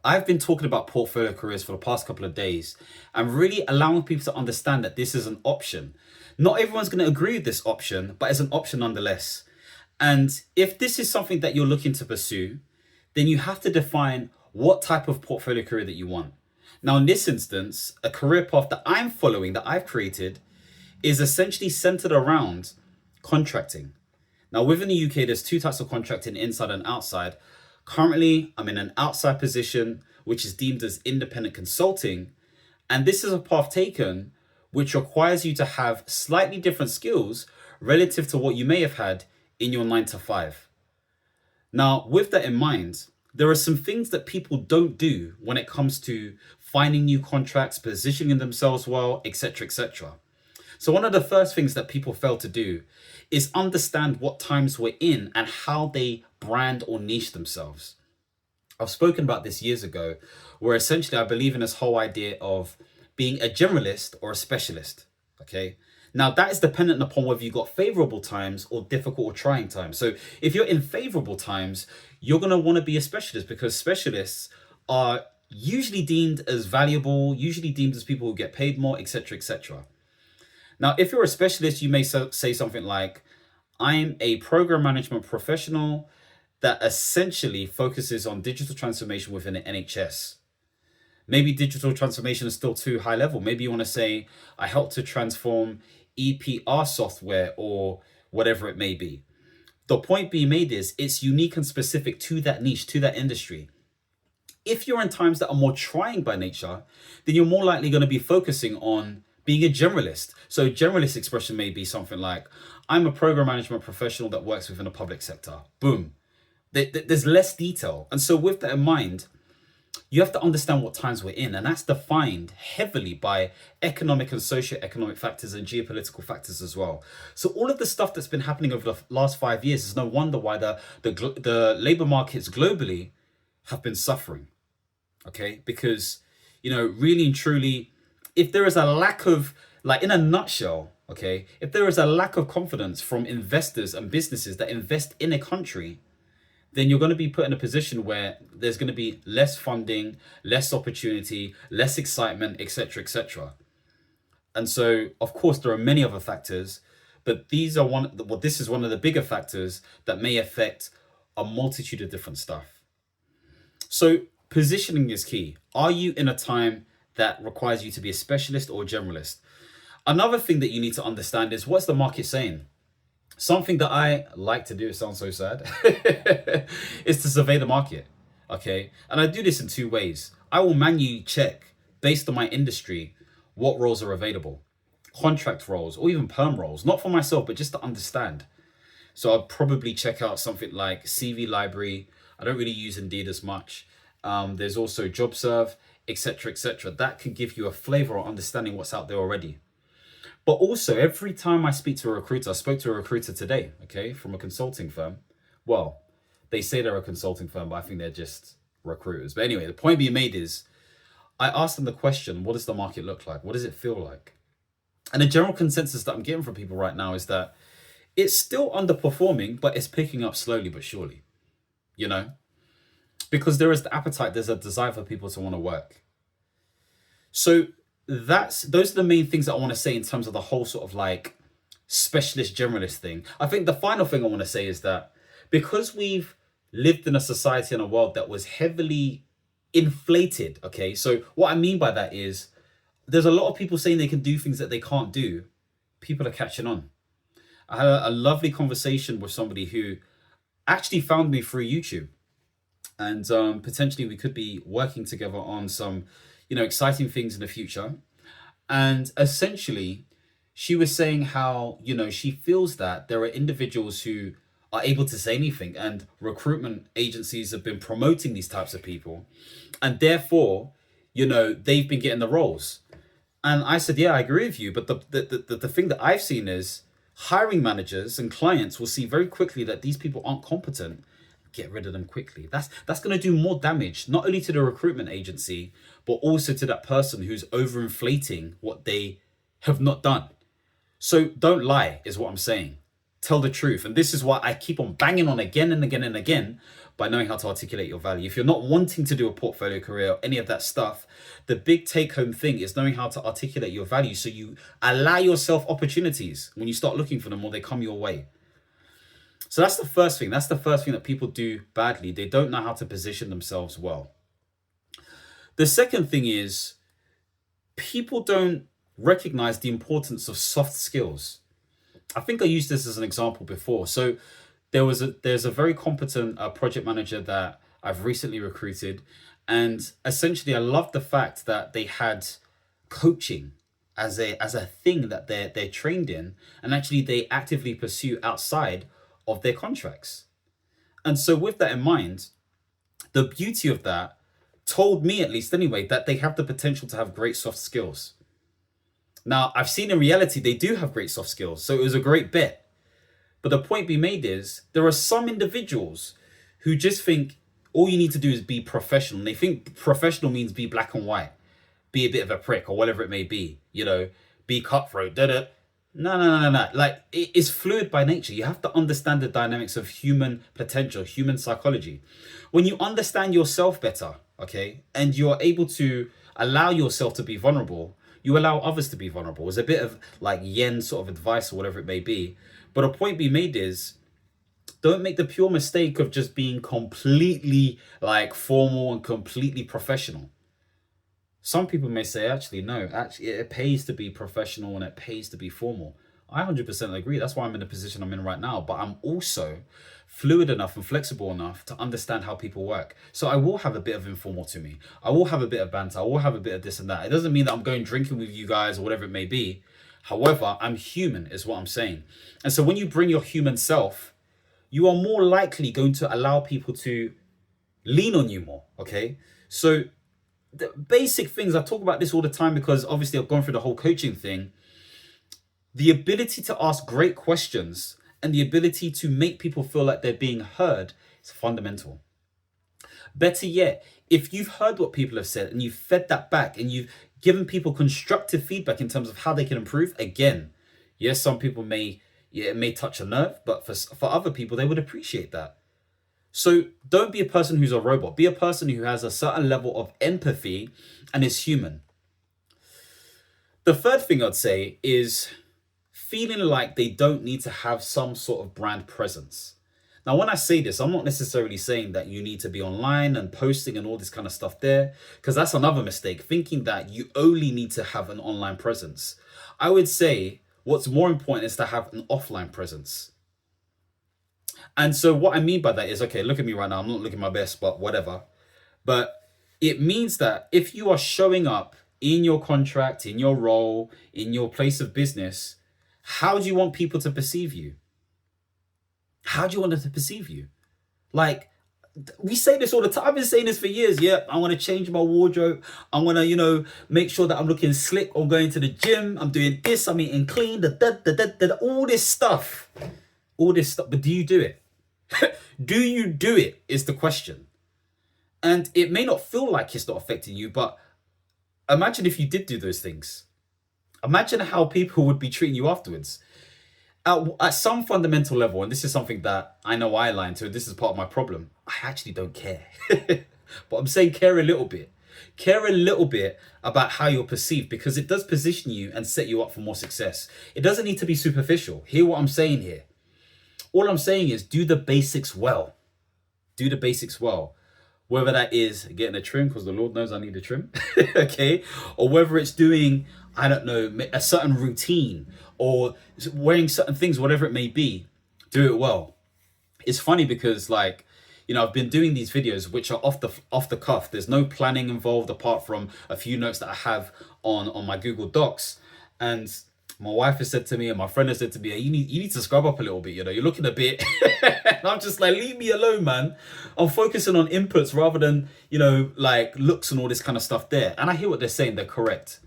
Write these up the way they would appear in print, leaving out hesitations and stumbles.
I've been talking about portfolio careers for the past couple of days and really allowing people to understand that this is an option. Not everyone's going to agree with this option, but it's an option nonetheless. And if this is something that you're looking to pursue, then you have to define what type of portfolio career that you want. Now, in this instance, a career path that I'm following, that I've created, is essentially centered around contracting. Now, within the UK, there's two types of contracting, inside and outside. Currently, I'm in an outside position, which is deemed as independent consulting. And this is a path taken which requires you to have slightly different skills relative to what you may have had in your 9 to 5. Now, with that in mind, there are some things that people don't do when it comes to finding new contracts, positioning themselves well, etc., etc. So one of the first things that people fail to do is understand what times we're in and how they brand or niche themselves. I've spoken about this years ago, where essentially I believe in this whole idea of being a generalist or a specialist. Okay. Now that is dependent upon whether you got favorable times or difficult or trying times. So if you're in favorable times, you're going to want to be a specialist because specialists are usually deemed as valuable, usually deemed as people who get paid more, etc., etc. Now, if you're a specialist, you may say something like, I'm a program management professional that essentially focuses on digital transformation within the NHS. Maybe digital transformation is still too high level. Maybe you want to say, I help to transform EPR software or whatever it may be. The point being made is it's unique and specific to that niche, to that industry. If you're in times that are more trying by nature, then you're more likely going to be focusing on being a generalist. So generalist expression may be something like, I'm a program management professional that works within the public sector. Boom. There's less detail. And so with that in mind, you have to understand what times we're in. And that's defined heavily by economic and socio-economic factors and geopolitical factors as well. So all of the stuff that's been happening over the last 5 years is no wonder why the labor markets globally have been suffering. Okay, because, really and truly, if there is a lack of, like in a nutshell, okay, if there is a lack of confidence from investors and businesses that invest in a country, then you're going to be put in a position where there's going to be less funding, less opportunity, less excitement, etc., etc. And so, of course, there are many other factors, but this is one of the bigger factors that may affect a multitude of different stuff. So positioning is key. Are you in a time that requires you to be a specialist or a generalist? Another thing that you need to understand is, what's the market saying? Something that I like to do, it sounds so sad, is to survey the market. Okay. And I do this in two ways. I will manually check based on my industry what roles are available, contract roles or even perm roles, not for myself, but just to understand. So I'll probably check out something like CV Library. I don't really use Indeed as much. There's also JobServe, etc., etc. That can give you a flavor or understanding what's out there already. But also, every time I speak to a recruiter, I spoke to a recruiter today, okay, from a consulting firm. Well, they say they're a consulting firm, but I think they're just recruiters. But anyway, the point being made is, I asked them the question, what does the market look like? What does it feel like? And the general consensus that I'm getting from people right now is that it's still underperforming, but it's picking up slowly but surely, because there is the appetite, there's a desire for people to want to work. So those are the main things that I want to say in terms of the whole sort of like specialist generalist thing. I think the final thing I want to say is that because we've lived in a society and a world that was heavily inflated, okay, so what I mean by that is there's a lot of people saying they can do things that they can't do. People are catching on. I had a lovely conversation with somebody who actually found me through YouTube, and potentially we could be working together on some exciting things in the future. And essentially, she was saying how, she feels that there are individuals who are able to say anything, and recruitment agencies have been promoting these types of people. And therefore, they've been getting the roles. And I said, yeah, I agree with you. But the thing that I've seen is hiring managers and clients will see very quickly that these people aren't competent, get rid of them quickly. That's going to do more damage, not only to the recruitment agency, but also to that person who's overinflating what they have not done. So don't lie, is what I'm saying. Tell the truth. And this is why I keep on banging on again and again and again. by knowing how to articulate your value. If you're not wanting to do a portfolio career or any of that stuff, the big take home thing is knowing how to articulate your value so you allow yourself opportunities when you start looking for them, or they come your way. So that's the first thing. That's the first thing that people do badly. They don't know how to position themselves well. The second thing is people don't recognize the importance of soft skills. I think I used this as an example before. So there's a very competent project manager that I've recently recruited, and essentially I love the fact that they had coaching as a thing that they're trained in, and actually they actively pursue outside of their contracts. And so with that in mind, the beauty of that told me, at least anyway, that they have the potential to have great soft skills. Now, I've seen in reality they do have great soft skills, so it was a great bet. But the point being made is there are some individuals who just think all you need to do is be professional. And they think professional means be black and white, be a bit of a prick or whatever it may be, be cutthroat, No. Like, it is fluid by nature. You have to understand the dynamics of human potential, human psychology. When you understand yourself better, okay, and you're able to allow yourself to be vulnerable, you allow others to be vulnerable. It's a bit of like yen sort of advice or whatever it may be. But a point being made is, don't make the pure mistake of just being completely like formal and completely professional. Some people may say, actually, no, actually, it pays to be professional and it pays to be formal. I 100% agree. That's why I'm in the position I'm in right now. But I'm also fluid enough and flexible enough to understand how people work. So I will have a bit of informal to me. I will have a bit of banter. I will have a bit of this and that. It doesn't mean that I'm going drinking with you guys or whatever it may be. However, I'm human is what I'm saying. And so when you bring your human self, you are more likely going to allow people to lean on you more, okay? So the basic things, I talk about this all the time because obviously I've gone through the whole coaching thing. The ability to ask great questions and the ability to make people feel like they're being heard is fundamental. Better yet, if you've heard what people have said and you've fed that back and you've given people constructive feedback in terms of how they can improve, again, yes, some people it may touch a nerve, but for other people, they would appreciate that. So don't be a person who's a robot. Be a person who has a certain level of empathy and is human. The third thing I'd say is feeling like they don't need to have some sort of brand presence. Now, when I say this, I'm not necessarily saying that you need to be online and posting and all this kind of stuff there, because that's another mistake, thinking that you only need to have an online presence. I would say what's more important is to have an offline presence. And so what I mean by that is, okay, look at me right now. I'm not looking my best, but whatever. But it means that if you are showing up in your contract, in your role, in your place of business, how do you want people to perceive you? How do you want them to perceive you? Like, we say this all the time. I've been saying this for years. Yeah, I want to change my wardrobe. I want to, make sure that I'm looking slick. I'm going to the gym. I'm doing this. I'm eating clean. All this stuff. All this stuff. But do you do it? Do you do it is the question. And it may not feel like it's not affecting you, but imagine if you did do those things. Imagine how people would be treating you afterwards. At some fundamental level, and this is something that I know I lie into, this is part of my problem, I actually don't care. But I'm saying care a little bit. Care a little bit about how you're perceived, because it does position you and set you up for more success. It doesn't need to be superficial. Hear what I'm saying here. All I'm saying is do the basics well. Do the basics well. Whether that is getting a trim, because the Lord knows I need a trim, okay? Or whether it's doing, I don't know, a certain routine or wearing certain things, whatever it may be, do it well. It's funny because I've been doing these videos which are off the cuff. There's no planning involved apart from a few notes that I have on my Google Docs. And my wife has said to me and my friend has said to me, you need to scrub up a little bit, you're looking a bit. And I'm just like, leave me alone, man. I'm focusing on inputs rather than, looks and all this kind of stuff there. And I hear what they're saying, they're correct.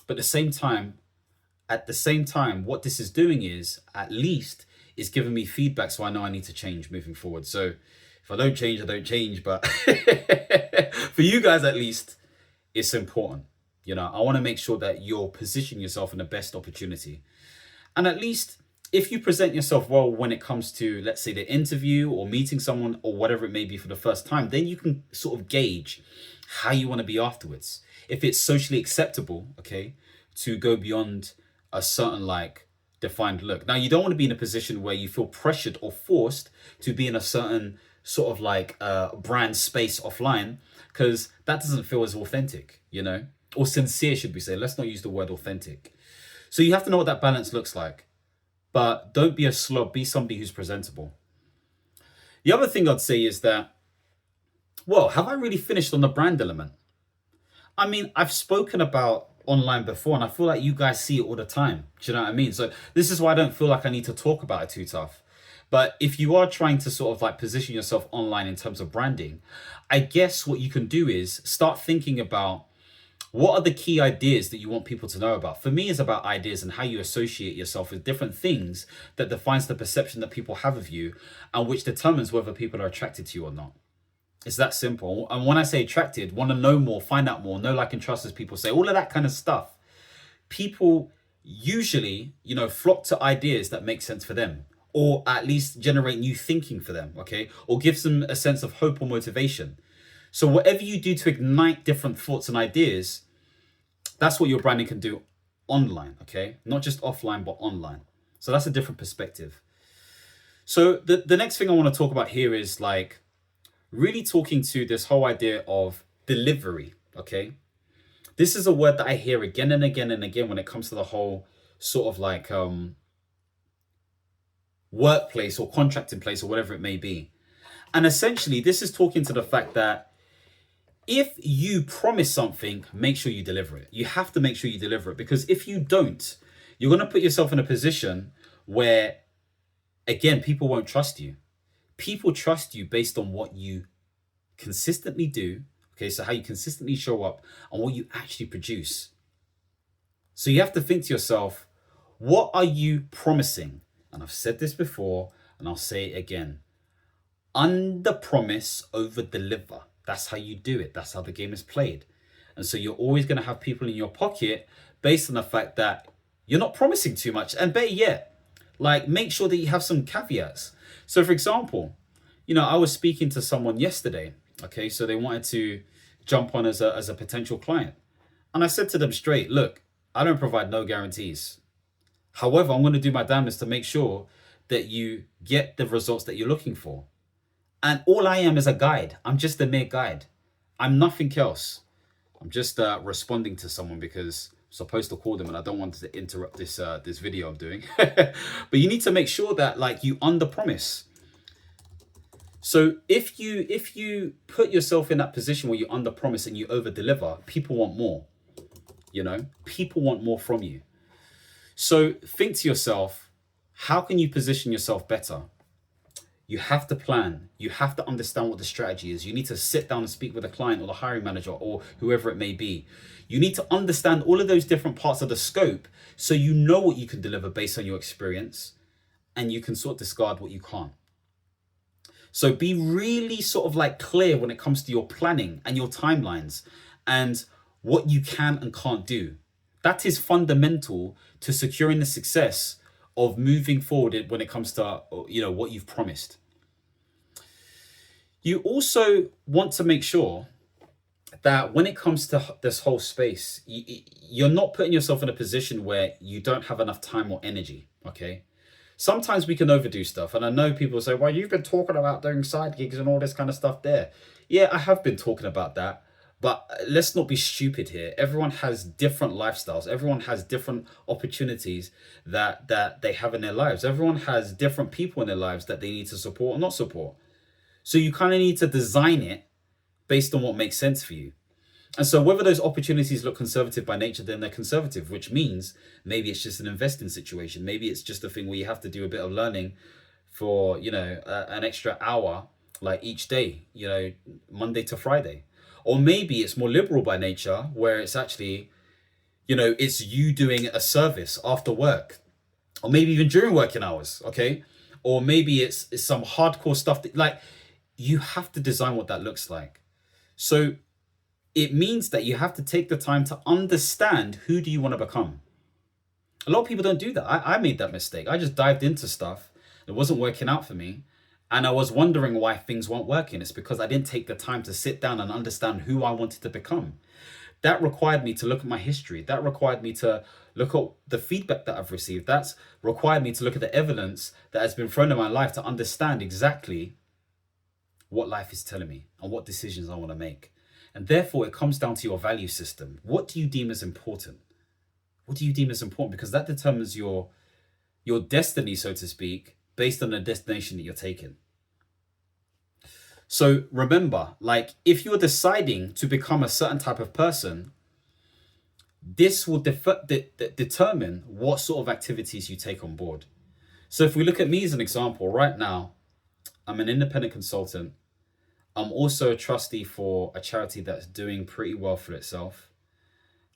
But at the same time, what this is doing is, at least, is giving me feedback so I know I need to change moving forward. So if I don't change, I don't change. But for you guys, at least, it's important. I want to make sure that you're positioning yourself in the best opportunity. And at least if you present yourself well when it comes to, let's say, the interview or meeting someone or whatever it may be for the first time, then you can sort of gauge how you want to be afterwards. If it's socially acceptable, okay, to go beyond a certain like defined look. Now, you don't want to be in a position where you feel pressured or forced to be in a certain sort of like brand space offline, because that doesn't feel as authentic, you know, or sincere, should we say. Let's not use the word authentic. So you have to know what that balance looks like. But don't be a slob, be somebody who's presentable. The other thing I'd say is that, well, have I really finished on the brand element? I mean, I've spoken about online before, and I feel like you guys see it all the time. Do you know what I mean? So this is why I don't feel like I need to talk about it too tough. But if you are trying to sort of like position yourself online in terms of branding, I guess what you can do is start thinking about what are the key ideas that you want people to know about. For me, it's about ideas and how you associate yourself with different things that defines the perception that people have of you, and which determines whether people are attracted to you or not. It's that simple. And when I say attracted, want to know more, find out more, know, like, and trust, as people say, all of that kind of stuff. People usually, you know, flock to ideas that make sense for them, or at least generate new thinking for them, okay? Or gives them a sense of hope or motivation. So whatever you do to ignite different thoughts and ideas, that's what your branding can do online, okay? Not just offline, but online. So that's a different perspective. So the next thing I want to talk about here is like really talking to this whole idea of delivery, okay? This is a word that I hear again and again and again when it comes to the whole sort of like workplace or contracting place or whatever it may be. And essentially, this is talking to the fact that if you promise something, make sure you deliver it. You have to make sure you deliver it, because if you don't, you're going to put yourself in a position where, again, people won't trust you. People trust you based on what you consistently do. Okay, so how you consistently show up and what you actually produce. So you have to think to yourself, what are you promising? And I've said this before, and I'll say it again. Under promise, over deliver. That's how you do it. That's how the game is played. And so you're always going to have people in your pocket based on the fact that you're not promising too much. And better yet, like, make sure that you have some caveats. So for example, you know, I was speaking to someone yesterday. Okay, so they wanted to jump on as a potential client. And I said to them straight, look, I don't provide no guarantees. However, I'm going to do my damnedest to make sure that you get the results that you're looking for. And all I am is a guide. I'm just a mere guide. I'm nothing else. I'm just responding to someone because I'm supposed to call them, and I don't want to interrupt this this video I'm doing. But you need to make sure that like you under promise. So if you put yourself in that position where you under promise and you over deliver, people want more. You know, people want more from you. So think to yourself, how can you position yourself better? You have to plan. You have to understand what the strategy is. You need to sit down and speak with a client or the hiring manager or whoever it may be. You need to understand all of those different parts of the scope so you know what you can deliver based on your experience, and you can sort of discard what you can't. So be really sort of like clear when it comes to your planning and your timelines and what you can and can't do. That is fundamental to securing the success of moving forward when it comes to, you know, what you've promised. You also want to make sure that when it comes to this whole space, you're not putting yourself in a position where you don't have enough time or energy, okay? Sometimes we can overdo stuff, and I know people say, well, you've been talking about doing side gigs and all this kind of stuff there. Yeah, I have been talking about that, but let's not be stupid here. Everyone has different lifestyles. Everyone has different opportunities that they have in their lives. Everyone has different people in their lives that they need to support or not support. So you kind of need to design it based on what makes sense for you. And so whether those opportunities look conservative by nature, then they're conservative, which means maybe it's just an investing situation. Maybe it's just a thing where you have to do a bit of learning for, you know, an extra hour, like each day, you know, Monday to Friday. Or maybe it's more liberal by nature, where it's actually, you know, it's you doing a service after work, or maybe even during working hours, okay? Or maybe it's some hardcore stuff that, like, you have to design what that looks like. So it means that you have to take the time to understand, who do you want to become? A lot of people don't do that. I made that mistake. I just dived into stuff. It wasn't working out for me. And I was wondering why things weren't working. It's because I didn't take the time to sit down and understand who I wanted to become. That required me to look at my history. That required me to look at the feedback that I've received. That's required me to look at the evidence that has been thrown in my life to understand exactly what life is telling me and what decisions I want to make. And therefore, it comes down to your value system. What do you deem as important? What do you deem as important? Because that determines your destiny, so to speak, based on the destination that you're taking. So remember, like if you're deciding to become a certain type of person, this will determine what sort of activities you take on board. So if we look at me as an example, right now, I'm an independent consultant. I'm also a trustee for a charity that's doing pretty well for itself.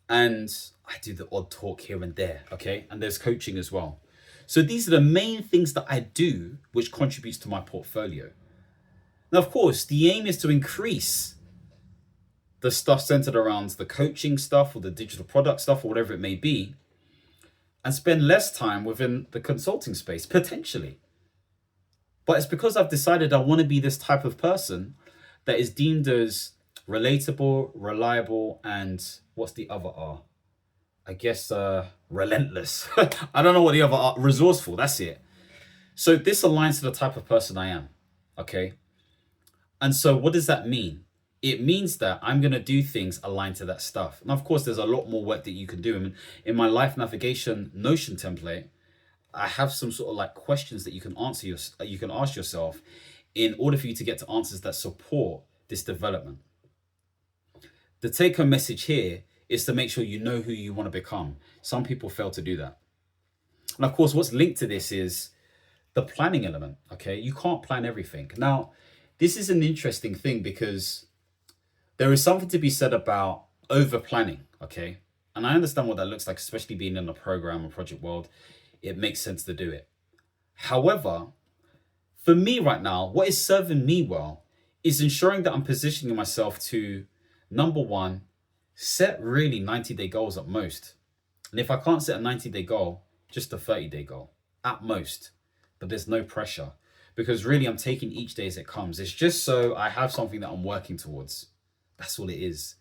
And I do the odd talk here and there, okay? And there's coaching as well. So these are the main things that I do, which contributes to my portfolio. Now, of course, the aim is to increase the stuff centered around the coaching stuff or the digital product stuff or whatever it may be, and spend less time within the consulting space, potentially. But it's because I've decided I want to be this type of person that is deemed as relatable, reliable, and what's the other R? I guess relentless. I don't know what the other R, resourceful, that's it. So this aligns to the type of person I am, okay? And so what does that mean? It means that I'm going to do things aligned to that stuff. And of course, there's a lot more work that you can do. I mean, in my life navigation Notion template, I have some sort of like questions that you can answer you can ask yourself in order for you to get to answers that support this development. The take-home message here is to make sure you know who you want to become. Some people fail to do that. And of course, what's linked to this is the planning element, okay? You can't plan everything. Now, this is an interesting thing because there is something to be said about over planning, okay? And I understand what that looks like, especially being in the program or project world. It makes sense to do it. However, for me right now, what is serving me well is ensuring that I'm positioning myself to, number one, set really 90-day goals at most. And if I can't set a 90-day goal, just a 30-day goal at most. But there's no pressure because really I'm taking each day as it comes. It's just so I have something that I'm working towards. That's all it is.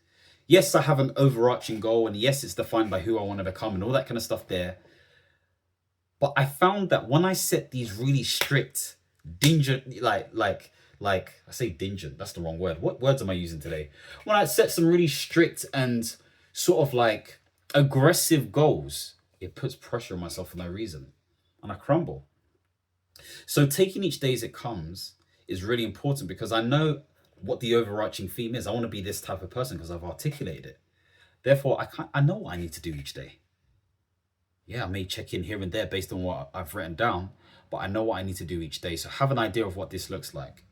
Yes, I have an overarching goal, and yes, it's defined by who I want to become and all that kind of stuff there. But I found that when I set these really strict, like I say dingent, that's the wrong word. What words am I using today? When I set some really strict and sort of like aggressive goals, it puts pressure on myself for no reason, and I crumble. So taking each day as it comes is really important because I know what the overarching theme is. I want to be this type of person because I've articulated it. Therefore, I know what I need to do each day. Yeah, I may check in here and there based on what I've written down, but I know what I need to do each day. So have an idea of what this looks like.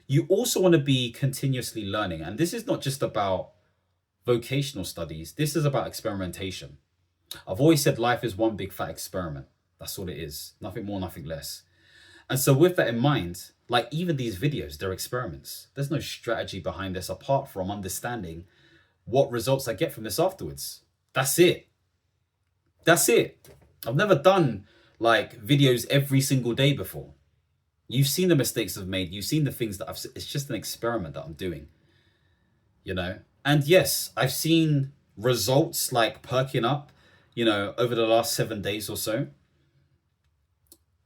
You also want to be continuously learning. And this is not just about vocational studies. This is about experimentation. I've always said life is one big fat experiment. That's all it is. Nothing more, nothing less. And so with that in mind, like even these videos, they're experiments. There's no strategy behind this apart from understanding what results I get from this afterwards. That's it. That's it. I've never done like videos every single day before. You've seen the mistakes I've made. You've seen the things that it's just an experiment that I'm doing, you know? And yes, I've seen results like perking up, you know, over the last 7 days or so.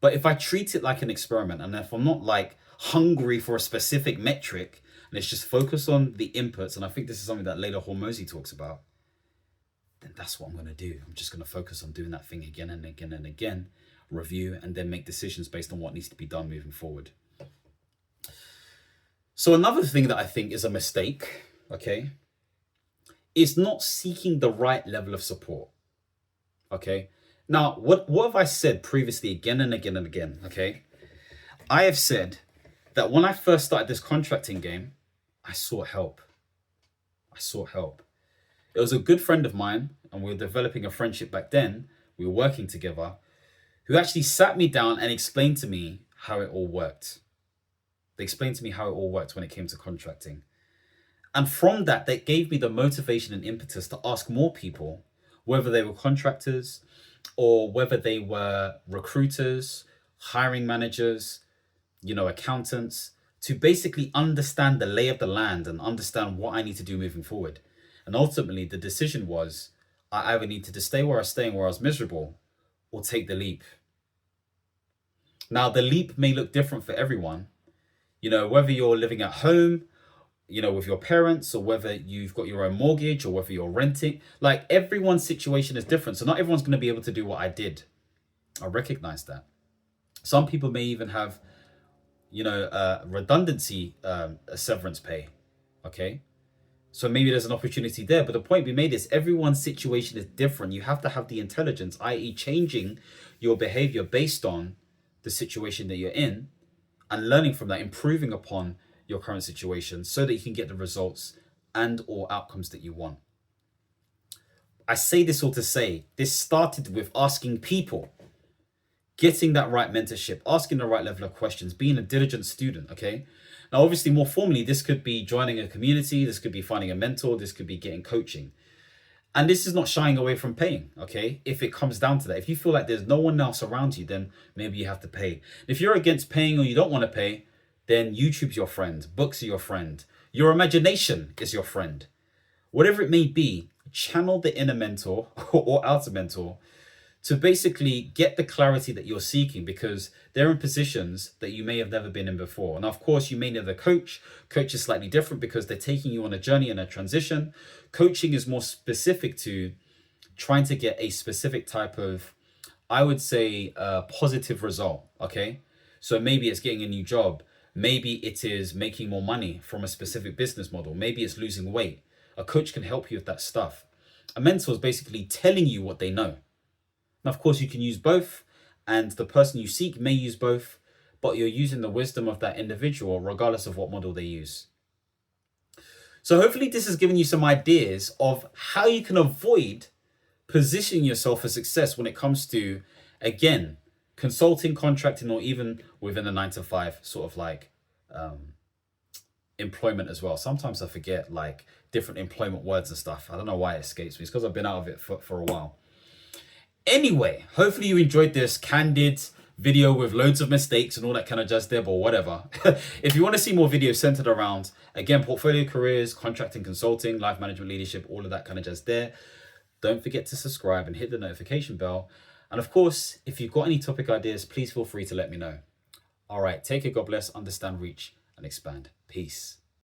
But if I treat it like an experiment and if I'm not like hungry for a specific metric and it's just focus on the inputs, and I think this is something that Layla Hormozi talks about, then that's what I'm going to do. I'm just going to focus on doing that thing again and again and again, review, and then make decisions based on what needs to be done moving forward. So another thing that I think is a mistake, okay, is not seeking the right level of support, okay? Now, what have I said previously again and again and again, okay? I have said that when I first started this contracting game, I sought help. I sought help. It was a good friend of mine, and we were developing a friendship back then. We were working together, who actually sat me down and explained to me how it all worked. They explained to me how it all worked when it came to contracting. And from that, they gave me the motivation and impetus to ask more people whether they were contractors or whether they were recruiters, hiring managers, accountants, to basically understand the lay of the land and understand what I need to do moving forward. And ultimately, the decision was I either needed to stay where I was staying, where I was miserable, or take the leap. Now, the leap may look different for everyone. Whether you're living at home, with your parents, or whether you've got your own mortgage, or whether you're renting, like everyone's situation is different. So not everyone's going to be able to do what I did. I recognize that. Some people may even have, redundancy, severance pay. Okay. So maybe there's an opportunity there. But the point we made is everyone's situation is different. You have to have the intelligence, i.e. changing your behavior based on the situation that you're in and learning from that, improving upon your current situation so that you can get the results and or outcomes that you want. I say this all to say, this started with asking people, getting that right mentorship, asking the right level of questions, being a diligent student, okay? Now, obviously, more formally, this could be joining a community, this could be finding a mentor, this could be getting coaching. And this is not shying away from paying, okay? If it comes down to that. If you feel like there's no one else around you, then maybe you have to pay. If you're against paying or you don't want to pay, then YouTube's your friend, books are your friend, your imagination is your friend. Whatever it may be, channel the inner mentor or outer mentor to basically get the clarity that you're seeking, because they're in positions that you may have never been in before. And of course, you may need a coach. Coach is slightly different because they're taking you on a journey and a transition. Coaching is more specific to trying to get a specific type of, I would say, positive result, okay? So maybe it's getting a new job. Maybe it is making more money from a specific business model. Maybe it's losing weight. A coach can help you with that stuff. A mentor is basically telling you what they know. Now, of course, you can use both, and the person you seek may use both, but you're using the wisdom of that individual regardless of what model they use. So hopefully this has given you some ideas of how you can avoid positioning yourself for success when it comes to, again, consulting, contracting, or even within a 9-to-5 sort of like employment as well. Sometimes I forget like different employment words and stuff. I don't know why it escapes me. It's because I've been out of it for a while. Anyway, hopefully you enjoyed this candid video with loads of mistakes and all that kind of jazz there, but whatever. If you want to see more videos centered around, again, portfolio careers, contracting, consulting, life management, leadership, all of that kind of jazz there, don't forget to subscribe and hit the notification bell. And of course, if you've got any topic ideas, please feel free to let me know. All right, take care, God bless, understand, reach, and expand. Peace.